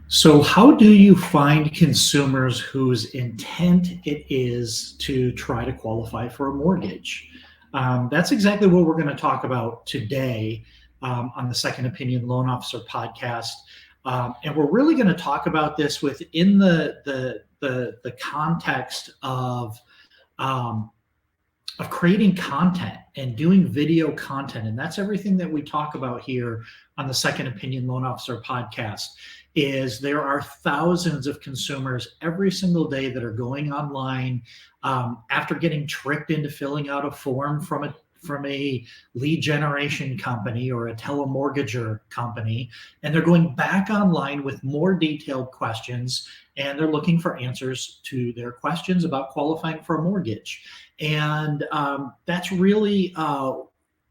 So, how do you find consumers whose intent it is to try to qualify for a mortgage? That's exactly what we're going to talk about today on the Second Opinion Loan Officer podcast. And we're really going to talk about this within the context um, of creating content and doing video content. And that's everything that we talk about here on the Second Opinion Loan Officer podcast. Is there are thousands of consumers every single day that are going online after getting tricked into filling out a form from a lead generation company or a telemortgager company, and they're going back online with more detailed questions, and they're looking for answers to their questions about qualifying for a mortgage. And that's really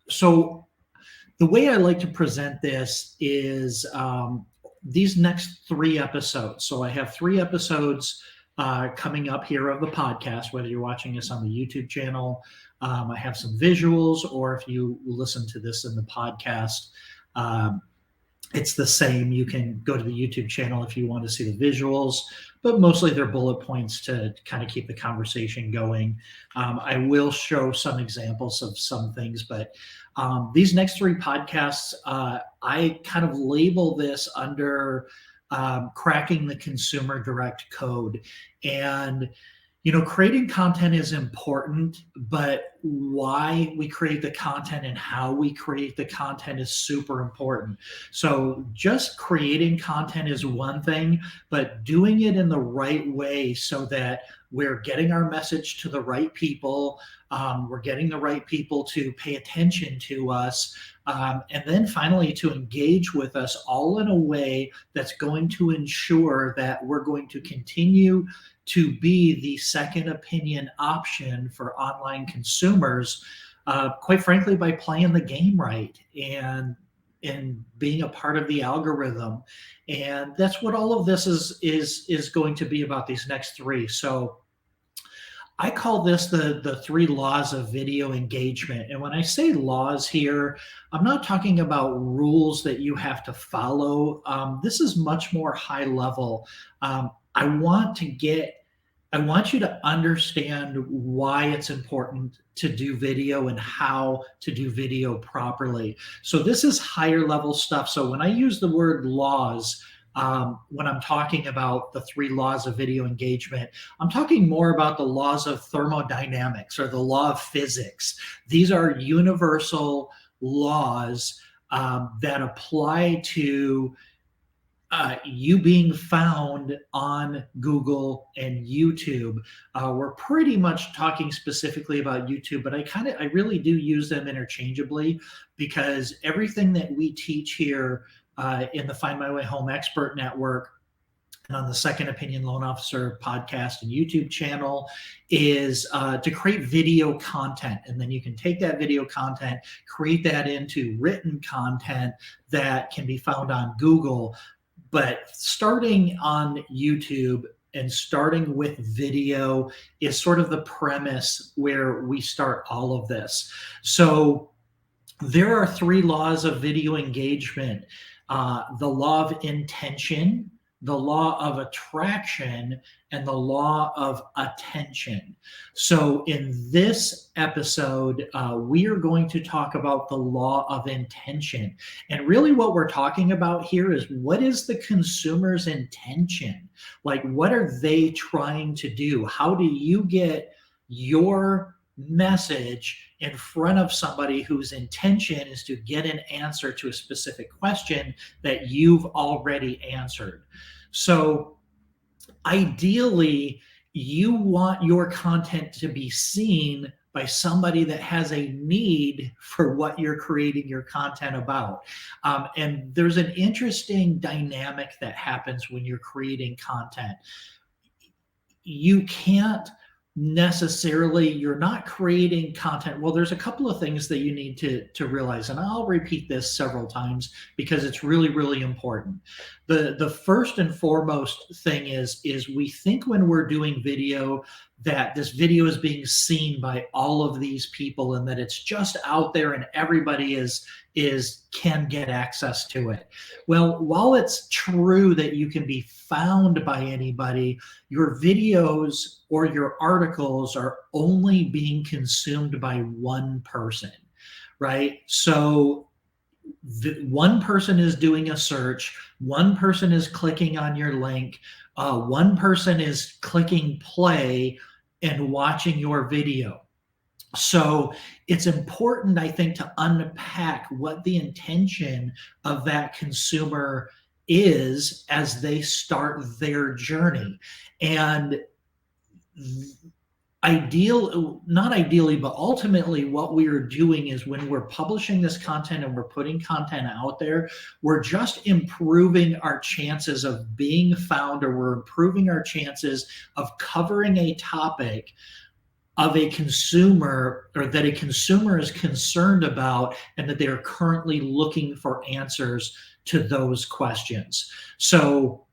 so. The way I like to present this is these next three episodes. So I have three episodes coming up here of the podcast, whether you're watching this on the YouTube channel. I have some visuals, or if you listen to this in the podcast, um, it's the same. You can go to the YouTube channel if you want to see the visuals, but mostly they're bullet points to kind of keep the conversation going. I will show some examples of some things, but these next three podcasts, I kind of label this under cracking the consumer direct code. And creating content is important, but why we create the content and how we create the content is super important. So just creating content is one thing, but doing it in the right way so that we're getting our message to the right people, we're getting the right people to pay attention to us, and then finally to engage with us all in a way that's going to ensure that we're going to continue to be the second opinion option for online consumers, quite frankly, by playing the game right and being a part of the algorithm. And that's what all of this is going to be about, these next three. So I call this the three laws of video engagement. And when I say laws here, I'm not talking about rules that you have to follow. This is much more high level. I want you to understand why it's important to do video and how to do video properly. So this is higher level stuff. So when I use the word laws, when I'm talking about the three laws of video engagement, I'm talking more about the laws of thermodynamics or the law of physics. These are universal laws that apply to you being found on Google and YouTube. We're pretty much talking specifically about YouTube, but I really do use them interchangeably, because everything that we teach here in the Find My Way Home Expert Network and on the Second Opinion Loan Officer podcast and YouTube channel is to create video content. And then you can take that video content, create that into written content that can be found on Google. But starting on YouTube and starting with video is sort of the premise where we start all of this. So there are three laws of video engagement: the law of intention, the law of attraction, and the law of attention. So in this episode, we are going to talk about the law of intention. And really what we're talking about here is, what is the consumer's intention? Like, what are they trying to do? How do you get your message in front of somebody whose intention is to get an answer to a specific question that you've already answered? So ideally, you want your content to be seen by somebody that has a need for what you're creating your content about. And there's an interesting dynamic that happens when you're creating content. You can't necessarily, you're not creating content. Well, there's a couple of things that you need to realize, and I'll repeat this several times because it's really, really important. The first and foremost thing is we think when we're doing video that this video is being seen by all of these people and that it's just out there and everybody can get access to it. Well, while it's true that you can be found by anybody, your videos or your articles are only being consumed by one person, right? So one person is doing a search, one person is clicking on your link, one person is clicking play and watching your video. So it's important, I think, to unpack what the intention of that consumer is as they start their journey. And not ideally, but ultimately what we are doing is when we're publishing this content and we're putting content out there, we're just improving our chances of being found, or we're improving our chances of covering a topic of a consumer, or that a consumer is concerned about, and that they are currently looking for answers to those questions. So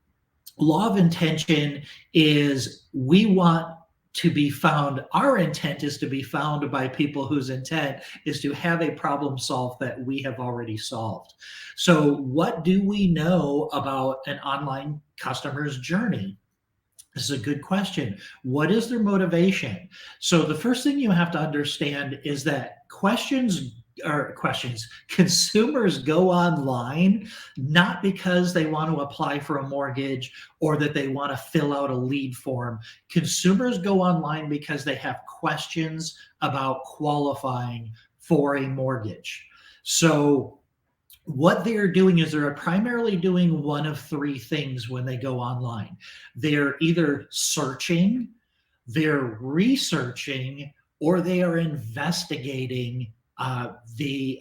law of intention is we want to be found. Our intent is to be found by people whose intent is to have a problem solved that we have already solved. So what do we know about an online customer's journey? This is a good question. What is their motivation? So the first thing you have to understand is that consumers go online not because they want to apply for a mortgage or that they want to fill out a lead form. Consumers go online because they have questions about qualifying for a mortgage. So what they're doing is they're primarily doing one of three things when they go online. They're either searching, they're researching, or they are investigating the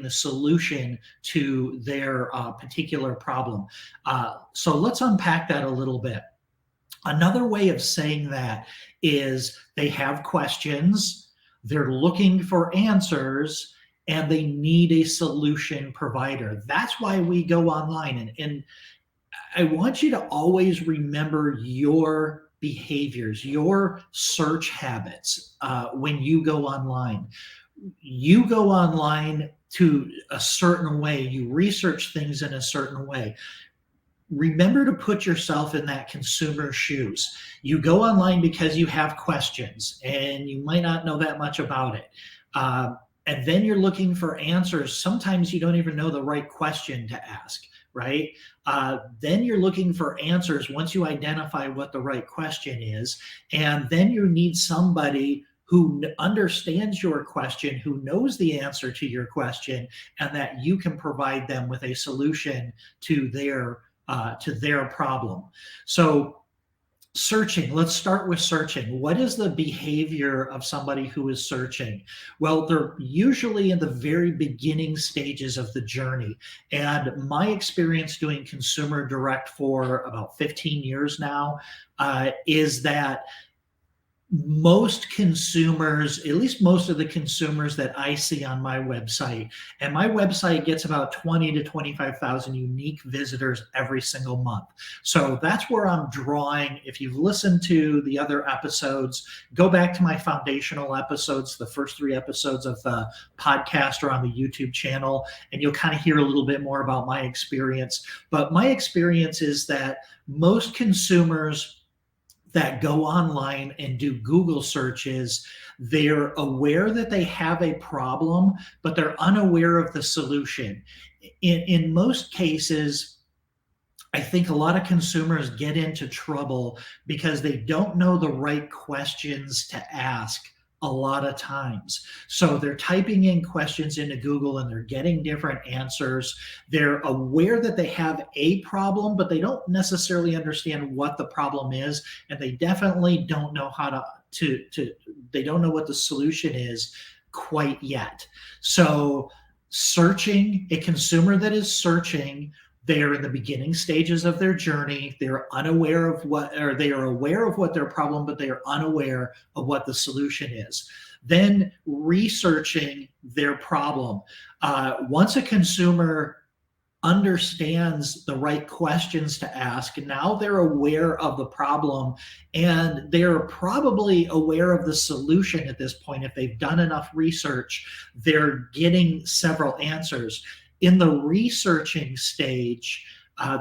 solution to their particular problem. So let's unpack that a little bit. Another way of saying that is they have questions, they're looking for answers, and they need a solution provider. That's why we go online. And I want you to always remember your behaviors, your search habits when you go online. You go online to a certain way. You research things in a certain way. Remember to put yourself in that consumer's shoes. You go online because you have questions and you might not know that much about it. And then you're looking for answers. Sometimes you don't even know the right question to ask, right? Then you're looking for answers once you identify what the right question is. And then you need somebody who understands your question, who knows the answer to your question, and that you can provide them with a solution to their problem. So searching, let's start with searching. What is the behavior of somebody who is searching? Well, they're usually in the very beginning stages of the journey. And my experience doing consumer direct for about 15 years now is that most consumers, at least most of the consumers that I see on my website, and my website gets about 20 to 25,000 unique visitors every single month. So that's where I'm drawing. If you've listened to the other episodes, go back to my foundational episodes, the first 3 episodes of the podcast or on the YouTube channel, and you'll kind of hear a little bit more about my experience. But my experience is that most consumers that go online and do Google searches, they're aware that they have a problem, but they're unaware of the solution. In most cases, I think a lot of consumers get into trouble because they don't know the right questions to ask a lot of times. So they're typing in questions into Google and they're getting different answers. They're aware that they have a problem, but they don't necessarily understand what the problem is. And they definitely don't know how they don't know what the solution is quite yet. So searching, a consumer that is searching, they are in the beginning stages of their journey. They're unaware of they are aware of what their problem, but they are unaware of what the solution is. Then researching their problem. Once a consumer understands the right questions to ask. Now they're aware of the problem, and they're probably aware of the solution at this point. If they've done enough research, they're getting several answers. In the researching stage,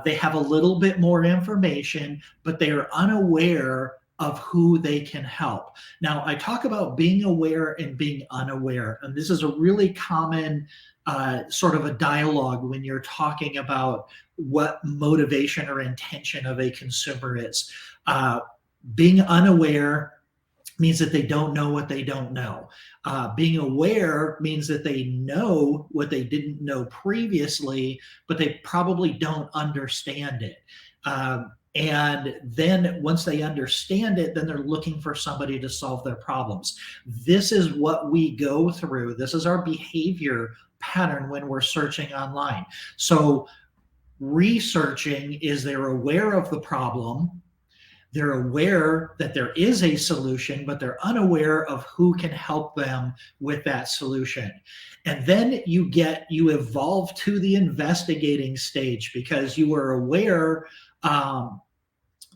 they have a little bit more information, but they are unaware of who they can help. Now, I talk about being aware and being unaware, and this is a really common sort of a dialogue when you're talking about what motivation or intention of a consumer is. Being unaware means that they don't know what they don't know. Being aware means that they know what they didn't know previously, but they probably don't understand it. And then once they understand it, then they're looking for somebody to solve their problems. This is what we go through. This is our behavior pattern when we're searching online. So researching is they're aware of the problem. They're aware that there is a solution, but they're unaware of who can help them with that solution. And then you evolve to the investigating stage, because you are aware,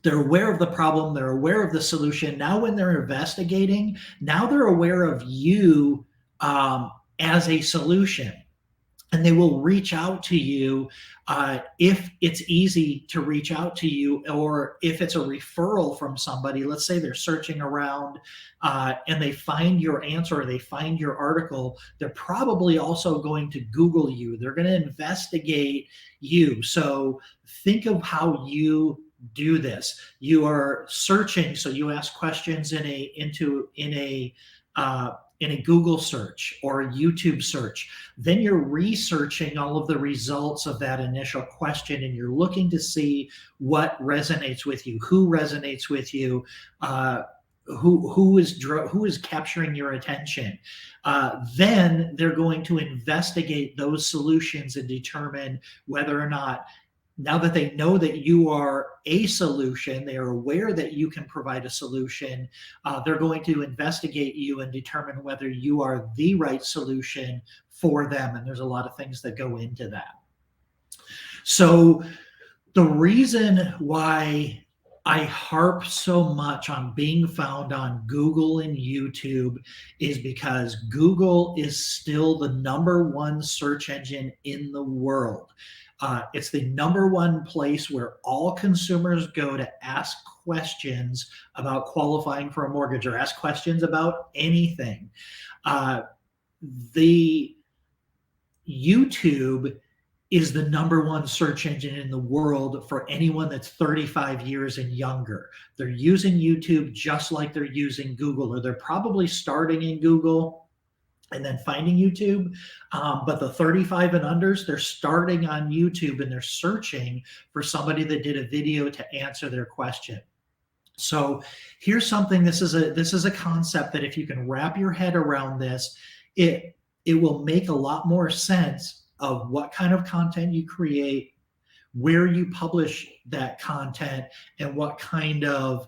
they're aware of the problem, they're aware of the solution. Now when they're investigating, now they're aware of you as a solution. And they will reach out to you if it's easy to reach out to you, or if it's a referral from somebody. Let's say they're searching around and they find your answer, or they find your article. They're probably also going to Google you. They're going to investigate you. So think of how you do this. You are searching, so you ask questions in a Google search or a YouTube search. Then you're researching all of the results of that initial question, and you're looking to see what resonates with you, who resonates with you, who is capturing your attention. Then they're going to investigate those solutions and determine whether or not, now that they know that you are a solution, they are aware that you can provide a solution, they're going to investigate you and determine whether you are the right solution for them. And there's a lot of things that go into that. So the reason why I harp so much on being found on Google and YouTube is because Google is still the #1 search engine in the world. It's the #1 place where all consumers go to ask questions about qualifying for a mortgage, or ask questions about anything. The YouTube is the #1 search engine in the world for anyone that's 35 years and younger. They're using YouTube just like they're using Google, or they're probably starting in Google and then finding YouTube. But the 35 and unders, they're starting on YouTube and they're searching for somebody that did a video to answer their question. So here's something, this is a concept that if you can wrap your head around this, it will make a lot more sense of what kind of content you create, where you publish that content, and what kind of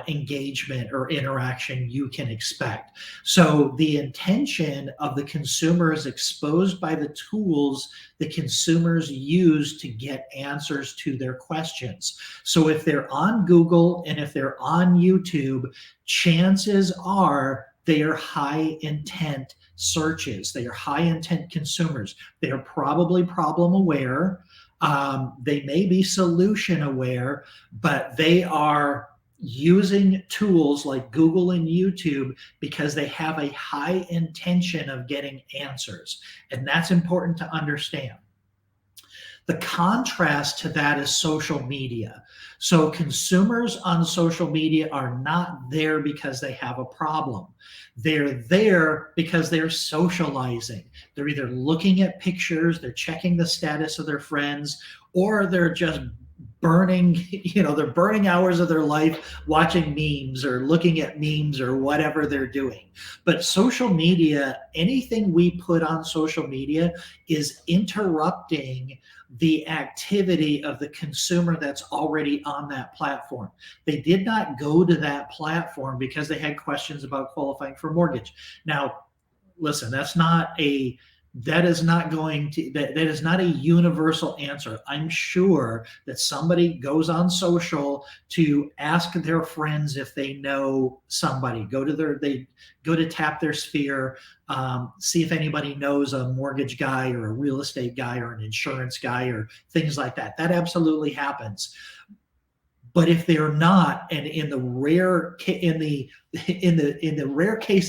engagement or interaction you can expect. So the intention of the consumer is exposed by the tools the consumers use to get answers to their questions. So if they're on Google and if they're on YouTube, chances are they are high intent searches. They are high intent consumers. They are probably problem aware. They may be solution aware, but they are using tools like Google and YouTube because they have a high intention of getting answers. And that's important to understand. The contrast to that is social media. So consumers on social media are not there because they have a problem. They're there because they're socializing. They're either looking at pictures, they're checking the status of their friends, or they're just burning hours of their life watching memes or looking at memes or whatever they're doing. But social media, anything we put on social media is interrupting the activity of the consumer that's already on that platform. They did not go to that platform because they had questions about qualifying for a mortgage. Now, listen, that's not a that is not going to that is not a universal answer. I'm sure that somebody goes on social to ask their friends if they know somebody, they go to tap their sphere, see if anybody knows a mortgage guy or a real estate guy or an insurance guy or things like that. That absolutely happens. But if they're not, and in the rare case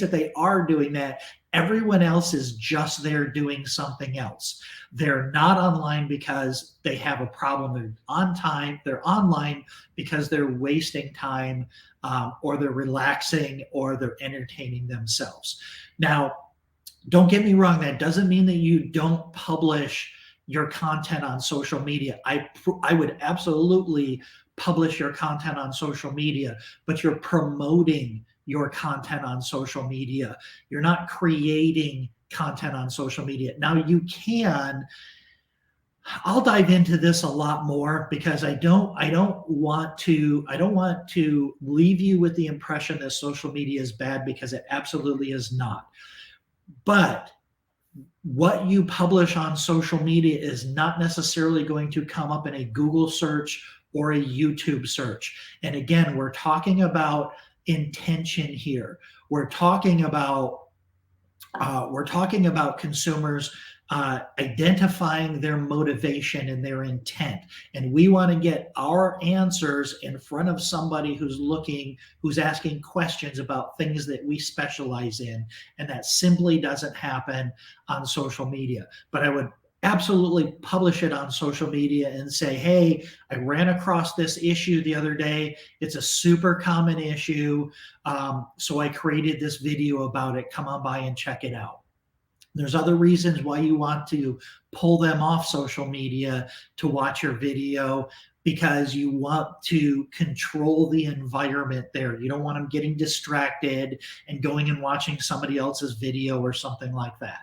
that they are doing that, everyone else is just there doing something else. They're not online because they have a problem. They're on time. They're online because they're wasting time, or they're relaxing, or they're entertaining themselves. Now, don't get me wrong. That doesn't mean that you don't publish your content on social media. I would absolutely publish your content on social media, but you're promoting your content on social media. You're not creating content on social media. Now you can, I'll dive into this a lot more because I don't want to leave you with the impression that social media is bad, because it absolutely is not. But what you publish on social media is not necessarily going to come up in a Google search or a YouTube search. And again, we're talking about intention here. We're talking about consumers identifying their motivation and their intent. And we want to get our answers in front of somebody who's asking questions about things that we specialize in. And that simply doesn't happen on social media. But I would absolutely publish it on social media and say, hey, I ran across this issue the other day. It's a super common issue. So I created this video about it. Come on by and check it out. There's other reasons why you want to pull them off social media to watch your video, because you want to control the environment there. You don't want them getting distracted and going and watching somebody else's video or something like that.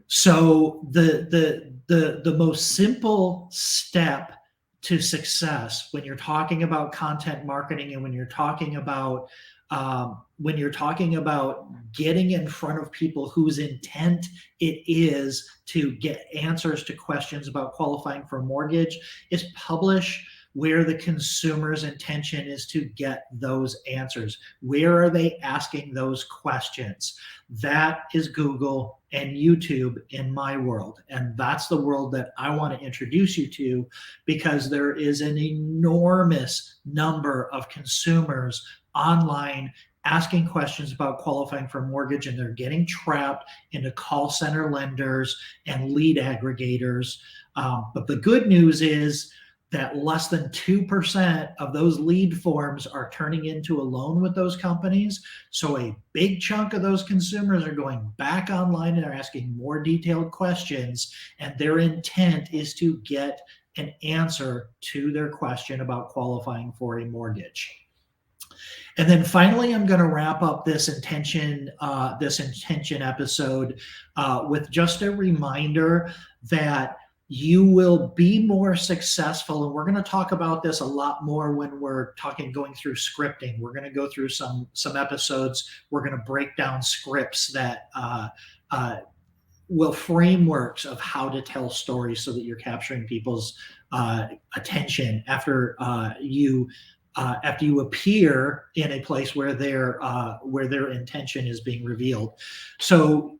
So the most simple step to success when you're talking about content marketing, and when you're talking about getting in front of people whose intent it is to get answers to questions about qualifying for a mortgage, is publish where the consumer's intention is to get those answers. Where are they asking those questions? That is Google and YouTube in my world. And that's the world that I want to introduce you to, because there is an enormous number of consumers online asking questions about qualifying for a mortgage, and they're getting trapped into call center lenders and lead aggregators. But the good news is that less than 2% of those lead forms are turning into a loan with those companies. So a big chunk of those consumers are going back online and are asking more detailed questions, and their intent is to get an answer to their question about qualifying for a mortgage. And then finally, I'm going to wrap up this intention episode with just a reminder that you will be more successful. And we're going to talk about this a lot more when we're going through scripting. We're going to go through some episodes. We're going to break down scripts that frameworks of how to tell stories so that you're capturing people's attention after you appear in a place where their intention is being revealed. So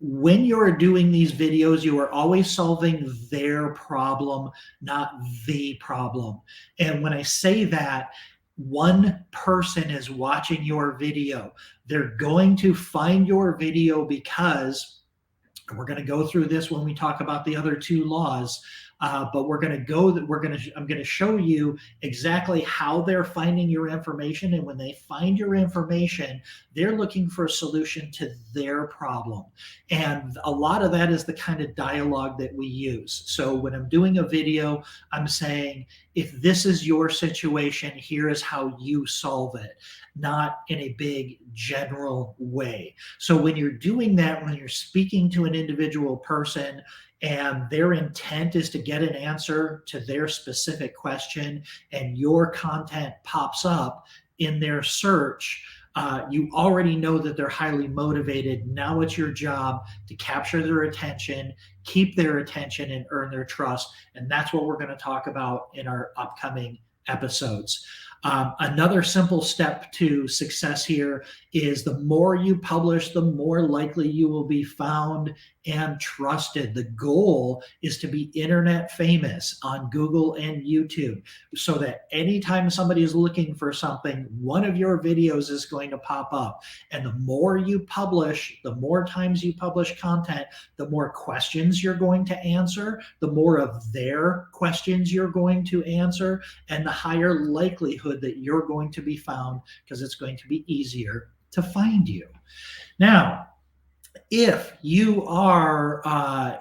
when you're doing these videos, you are always solving their problem, not the problem. And when I say that, one person is watching your video. They're going to find your video because, and we're going to go through this when we talk about the other two laws, but I'm going to show you exactly how they're finding your information. And when they find your information, they're looking for a solution to their problem. And a lot of that is the kind of dialogue that we use. So when I'm doing a video, I'm saying, if this is your situation, here is how you solve it, not in a big general way. So when you're doing that, when you're speaking to an individual person and their intent is to get an answer to their specific question, and your content pops up in their search, You already know that they're highly motivated. Now it's your job to capture their attention, keep their attention, and earn their trust. And that's what we're going to talk about in our upcoming episodes. Another simple step to success here is the more you publish, the more likely you will be found and trusted. The goal is to be internet famous on Google and YouTube so that anytime somebody is looking for something, one of your videos is going to pop up. And the more you publish, the more times you publish content, the more questions you're going to answer, the more of their questions you're going to answer, and the higher likelihood that you're going to be found because it's going to be easier to find you. Now, if you are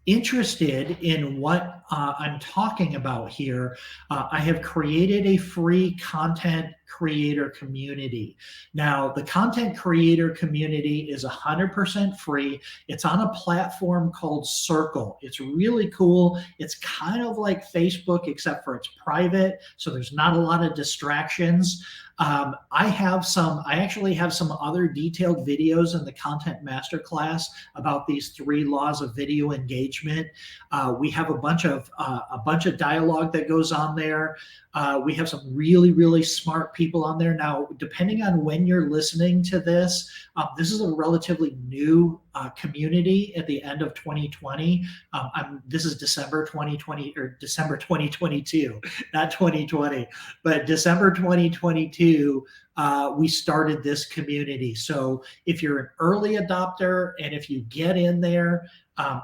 interested in what I'm talking about here, I have created a free content creator community. Now, the content creator community is 100% free. It's on a platform called Circle. It's really cool. It's kind of like Facebook, except for it's private, so there's not a lot of distractions. I actually have some other detailed videos in the Content Masterclass about these 3 laws of video engagement. We have a bunch of dialogue that goes on there. We have some really, really smart people on there. Now, depending on when you're listening to this, this is a relatively new community at the end of 2020. This is December 2020 or December 2022, not 2020, but December 2022. We started this community. So if you're an early adopter and if you get in there,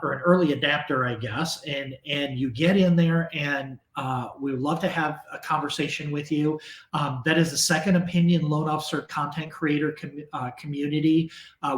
or an early adapter, I guess, and you get in there, and we would love to have a conversation with you. That is the Second Opinion Loan Officer Content Creator community.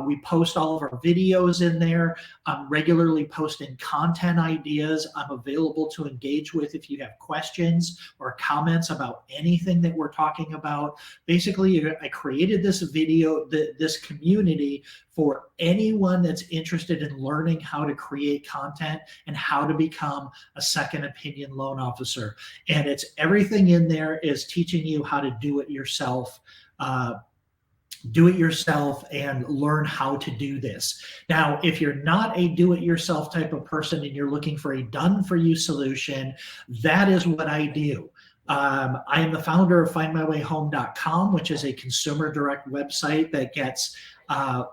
We post all of our videos in there. I'm regularly posting content ideas. I'm available to engage with if you have questions or comments about anything that we're talking about. Basically, I created this this community for anyone that's interested in learning how to create content and how to become a second opinion loan officer. And it's everything in there is teaching you how to do it yourself and learn how to do this. Now, if you're not a do-it-yourself type of person and you're looking for a done-for-you solution, that is what I do. I am the founder of FindMyWayHome.com, which is a consumer direct website that gets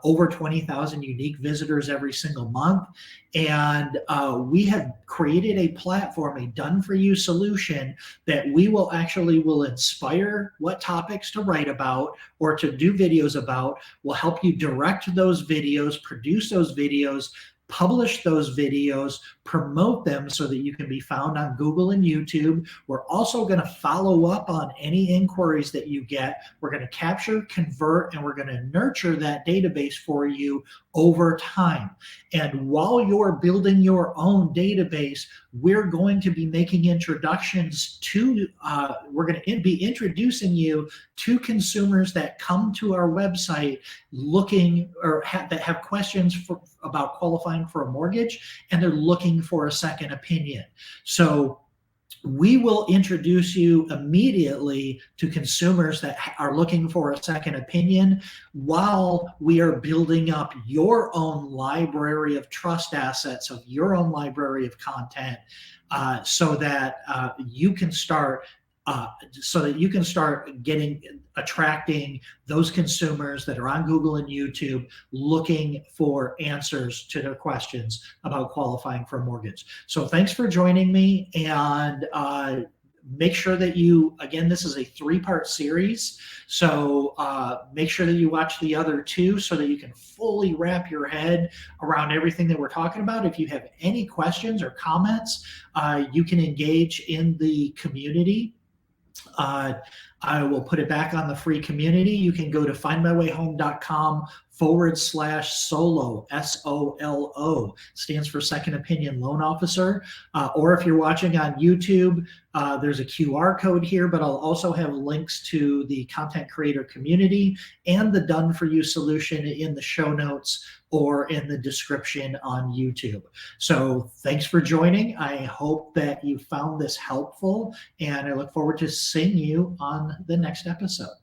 over 20,000 unique visitors every single month. And we have created a platform, a done-for-you solution that will inspire what topics to write about or to do videos about. We'll help you direct those videos, produce those videos, publish those videos, promote them so that you can be found on Google and YouTube. We're also going to follow up on any inquiries that you get. We're going to capture, convert, and we're going to nurture that database for you over time. And while you're building your own database, we're going to be making introductions to, we're going to be introducing you to consumers that come to our website looking or that have questions about qualifying for a mortgage, and they're looking for a second opinion. So we will introduce you immediately to consumers that are looking for a second opinion while we are building up your own library of trust assets, of your own library of content, so that you can start attracting those consumers that are on Google and YouTube looking for answers to their questions about qualifying for a mortgage. So thanks for joining me, and make sure that again, this is a 3-part series. So make sure that you watch the other 2 so that you can fully wrap your head around everything that we're talking about. If you have any questions or comments, you can engage in the community. I will put it back on the free community. You can go to findmywayhome.com/solo, SOLO, stands for Second Opinion Loan Officer. Or if you're watching on YouTube, there's a QR code here, but I'll also have links to the content creator community and the done for you solution in the show notes or in the description on YouTube. So thanks for joining. I hope that you found this helpful, and I look forward to seeing you on the next episode.